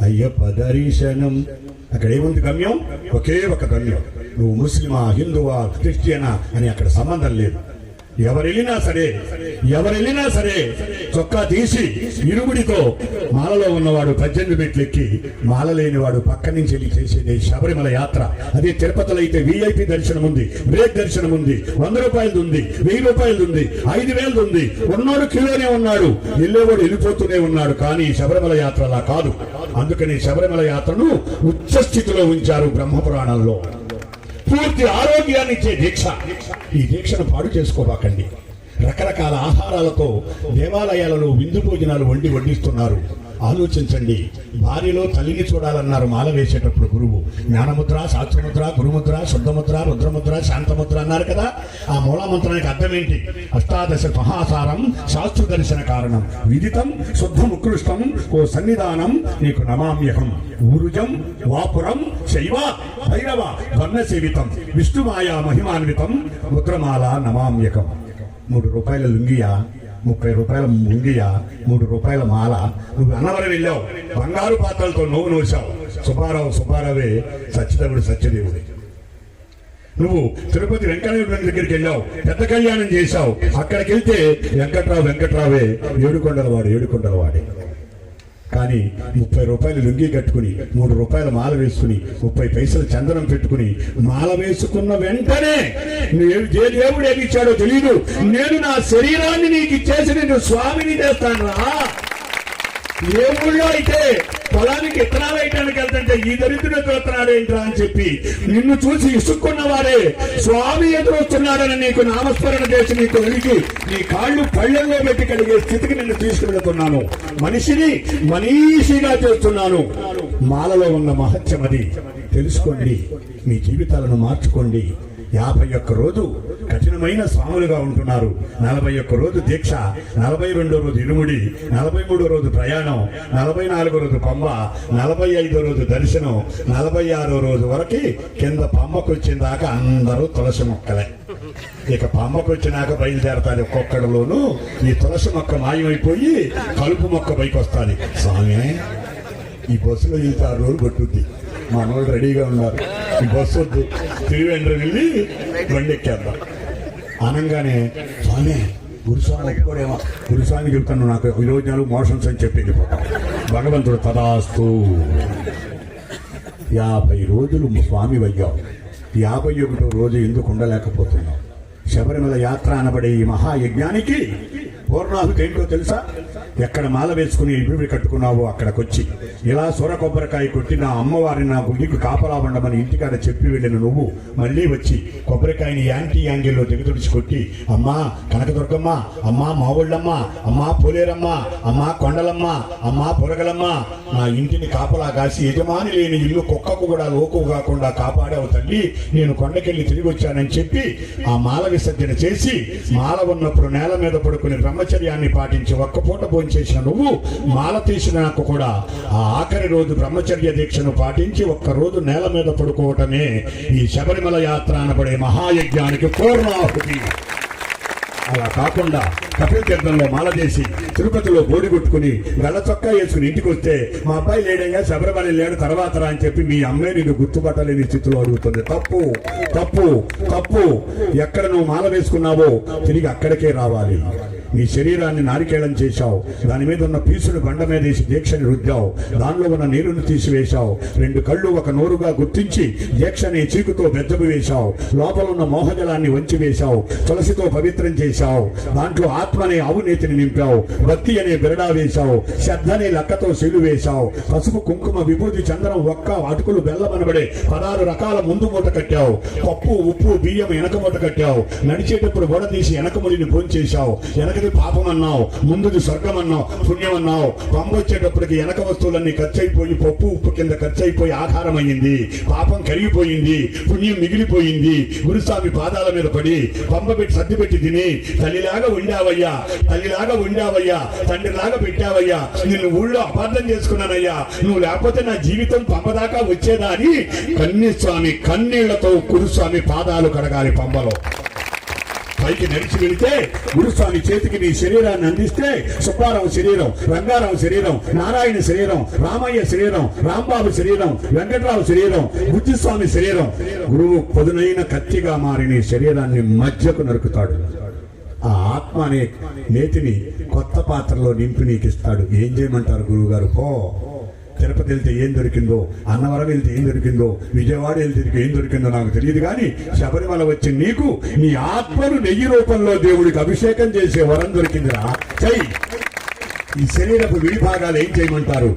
అయ్యప్ప దర్శనం. అక్కడ ఏముంది గమ్యం? ఒకే ఒక గమ్యం. నువ్వు ముస్లిమా, హిందువా, క్రిస్టియనా అని అక్కడ సంబంధం లేదు. ఎవరెళ్ళినా సరే చొక్కా తీసి ఇరుముడితో మాలలో ఉన్నవాడు 18 మెట్లు ఎక్కి, మాల లేనివాడు పక్క నుంచి వెళ్ళి చేసేది శబరిమల యాత్ర. అదే తిరుపతిలో అయితే VIP దర్శనం ఉంది, బ్రేక్ దర్శనం ఉంది, 100 రూపాయలది ఉంది, 1000 రూపాయలది ఉంది, 5000 ఉంది. ఉన్నాడు కిలోనే ఉన్నాడు, వెళ్ళేవాడు వెళ్ళిపోతూనే ఉన్నాడు. కానీ శబరిమల యాత్ర అలా కాదు. అందుకని శబరిమల యాత్రను ఉచ్చ స్థితిలో ఉంచారు బ్రహ్మపురాణంలో. పూర్తి ఆరోగ్యాన్ని ఇచ్చే దీక్ష. ఈ దీక్షను పాడు చేసుకోబాకండి. రకరకాల ఆహారాలతో దేవాలయాలలో విందు భోజనాలు వడ్డిస్తున్నారు. ఆలోచించండి. భార్యలో తల్లిని చూడాలన్నారు మాల వేసేటప్పుడు గురువు. జ్ఞానముద్ర, శాస్త్రముద్ర, గురుముద్ర, శుద్ధముద్ర, రుద్రముద్ర, శాంతముద్ర అన్నారు కదా. ఆ మూలమంత్రానికి అర్థం ఏంటి? అష్టాదశ మహాసారం శాస్త్ర దర్శన కారణం విదితం శుద్ధముత్కృష్టం ఓ సన్నిధానం నీకు నమామ్యహం ఊరుజం వాపురం శైవ భైరవ వర్ణ సేవితం విష్ణుమాయా మహిమాన్వితం ముద్రమాల నమామ్యకం. 3 రూపాయల లుంగియా, 30 రూపాయల ముంగియా, 3 రూపాయల మాల. నువ్వు అన్నవరం వెళ్ళావు, బంగారు పాత్రలతో నవ్వు నోసావు. సుబ్బారావే సత్యదేవుడే. నువ్వు తిరుపతి వెంకటేశ్వర దగ్గరికి వెళ్ళావు, పెద్ద కళ్యాణం చేశావు. అక్కడికి వెళ్తే వెంకట్రావే ఏడుకొండలవాడే. కానీ 30 రూపాయలు లుంగి కట్టుకుని 3 రూపాయల మాల వేసుకుని 30 పైసలు చందనం పెట్టుకుని మాల వేసుకున్న వెంటనే దేవుడు ఏమి ఇచ్చాడో తెలియదు. నేను నా శరీరాన్ని నీకు ఇచ్చేసి నేను స్వామిని చేస్తాను రా. ఏ ఊళ్ళో అయితే పొలానికి విత్తనాలు వేయడానికి వెళ్తుంటే ఈ దరిద్రుడు చూస్తున్నాడు ఏంట్రా అని చెప్పి నిన్ను చూసి ఇసుక్కున్న వారే స్వామి ఎదురొస్తున్నాడని నీకు నామస్మరణ చేసి నీకు వెలిగి నీ కాళ్ళు పళ్ళెల్లో పెట్టి కలిగే స్థితికి నిన్ను తీసుకువెళుతున్నాను. మనీషిగా చేస్తున్నాను. మాలలో ఉన్న మహత్యం అది తెలుసుకోండి. మీ జీవితాలను మార్చుకోండి. 51 రోజు కఠినమైన స్వాములుగా ఉంటున్నారు. 41 రోజు దీక్ష, 42 రోజు ఇరుముడి, 43 రోజు ప్రయాణం, 44 రోజు పంబ, 45 రోజు దర్శనం, 46 రోజు వరకు కింద పంబకు వచ్చిన దాకా అందరూ తులసి మొక్కలే. ఇక పంబకు వచ్చినాక బయలుదేరతారు. ఒక్కొక్కడిలోనూ ఈ తులసి మొక్క మాయమైపోయి కలుపు మొక్క పైకి వస్తుంది. స్వామి ఈ బస్సులో వెళ్తే 6 రోజులు పట్టుద్ది. మా వాళ్ళు రెడీగా ఉన్నారు. ఈ బస్సు వద్దు, తిరువెండ్ర వెళ్ళి బండి ఎక్కేద్దాం అనగానే స్వామి గురుస్వామి ఒప్పుకోడేమో. గురుస్వామి చెప్తాను నాకు 24 మోషన్స్ అని చెప్పి వెళ్ళిపోతాం. భగవంతుడు తదాస్తు. 50 రోజులు స్వామి వయ్యావు, 51వ రోజు ఎందుకు ఉండలేకపోతున్నావు? శబరిమల యాత్ర అనబడే ఈ మహాయజ్ఞానికి పూర్ణాహుతి ఏంటో తెలుసా? ఎక్కడ మాల వేసుకుని ఇవి కట్టుకున్నావో అక్కడికొచ్చి ఇలా సొర కొబ్బరికాయ కొట్టి నా అమ్మవారిని నా గుడికి కాపలా ఉండమని ఇంటికాడ చెప్పి వెళ్ళిన నువ్వు మళ్ళీ వచ్చి కొబ్బరికాయని యాంగిల్లో దిగతుడిచి కొట్టి అమ్మా కనకదుర్గమ్మ, అమ్మా మావుళ్ళమ్మ, అమ్మా పోలేరమ్మ, అమ్మా కొండలమ్మ, అమ్మా పొరగలమ్మ, నా ఇంటిని కాపలా కాసి యజమాని లేని ఇల్లు కుక్కకు కూడా లోకు కాకుండా కాపాడావు తల్లి, నేను కొండకెళ్ళి తిరిగి వచ్చానని చెప్పి ఆ మాల విసర్జన చేసి మాల ఉన్నప్పుడు నేల మీద పడుకుని బ్రహ్మచర్యాన్ని పాటించి ఒక్కపూట భోంచేసిన నువ్వు మాల తీసిన నాకు కూడా ఆ ఆఖరి రోజు బ్రహ్మచర్య దీక్షను పాటించి ఒక్కరోజు నేల మీద పడుకోవటమే ఈ శబరిమల యాత్ర అనబడే మహాయజ్ఞానికి పూర్ణాహుతి. అలా కాకుండా కపిల తీర్థంలో మాల చేసి తిరుపతిలో బోడి కొట్టుకుని గళ్ళ చొక్కా వేసుకుని ఇంటికి వస్తే మా అబ్బాయి లేడయ్యా శబరిమల లేడు తర్వాత రా అని చెప్పి మీ అమ్మాయి నిన్ను గుర్తుపట్టలేని స్థితిలో అడుగుతుంది. తప్పు తప్పు తప్పు. ఎక్కడ నువ్వు మాల వేసుకున్నావో తిరిగి అక్కడికే రావాలి. నీ శరీరాన్ని నారికేళం చేశావు, దాని మీద ఉన్న పీసును బండ మీద వేసి దీక్షని రుద్దావు, దానిలో ఉన్న నీరును తీసివేశావు, 2 కళ్ళు ఒక నోరుగా గుర్తించి దీక్షని చీకుతో బెద్దపు వేశావు, లోపల ఉన్న మోహజలాన్ని వంచి వేశావు, తులసితో పవిత్రం చేశావు, దాంట్లో ఆత్మ అనే అవినీతిని నింపావు, భక్తి అనే బిరడా వేశావు, శ్రద్ధ అనే లక్కతో శిలు వేశావు, పసుపు కుంకుమ విభూతి చందనం ఒక్క అటుకులు బెల్లమనబడే 16 రకాల ముందు మూట కట్టావు, పప్పు ఉప్పు బియ్యం వెనక మూట కట్టావు, నడిచేటప్పుడు గొడ తీసి వెనకముడిని భోంచేశావు, వెనకది పాపం అన్నావు, ముందుది స్వర్గం అన్నావు, పుణ్యం అన్నావు. పంప వచ్చేటప్పటికి వెనక వస్తువులన్నీ ఖర్చు అయిపోయి పప్పు ఉప్పు కింద ఖర్చు అయిపోయి ఆహారం అయ్యింది, పాపం కరిగిపోయింది, పుణ్యం మిగిలిపోయింది. గురుస్వామి పాదాల మీద పడి పంప పెట్టి సర్ది పెట్టి తిని తల్లిలాగా ఉండావయ్యా, తల్లిలాగా ఉండావయ్యా, తండ్రిలాగా పెట్టావయ్యా, నిన్ను ఊళ్ళో అపార్థం చేసుకున్నానయ్యా, నువ్వు లేకపోతే నా జీవితం పంపదాకా వచ్చేదా అని కన్నీళ్లతో గురుస్వామి పాదాలు కడగాలి పంపలో. పైకి నడిచి వెళితే గురుస్వామి చేతికి నీ శరీరాన్ని అందిస్తే సుబ్బారావు శరీరం, రంగారావు శరీరం, నారాయణ శరీరం, రామయ్య శరీరం, రాంబాబు శరీరం, వెంకట్రావు శరీరం, బుద్ధిస్వామి శరీరం, గురువు పదునైన కత్తిగా మారి నీ శరీరాన్ని మధ్యకు నరుకుతాడు. ఆ ఆత్మ అనే నేతిని కొత్త పాత్రలో నింపి నీకు ఇస్తాడు. ఏం చేయమంటారు గురువు గారు? పో, తిరుపతి వెళ్తే ఏం దొరికిందో, అన్నవరం వెళ్తే ఏం దొరికిందో, విజయవాడ వెళ్తే ఏం దొరికిందో నాకు తెలియదు, కానీ శబరిమల వచ్చి నీకు నీ ఆత్మను నెయ్యి రూపంలో దేవుడికి అభిషేకం చేసే వరం దొరికిందిరా. చెయ్యి. ఈ శరీరపు విడిభాగాలు ఏం చేయమంటారు?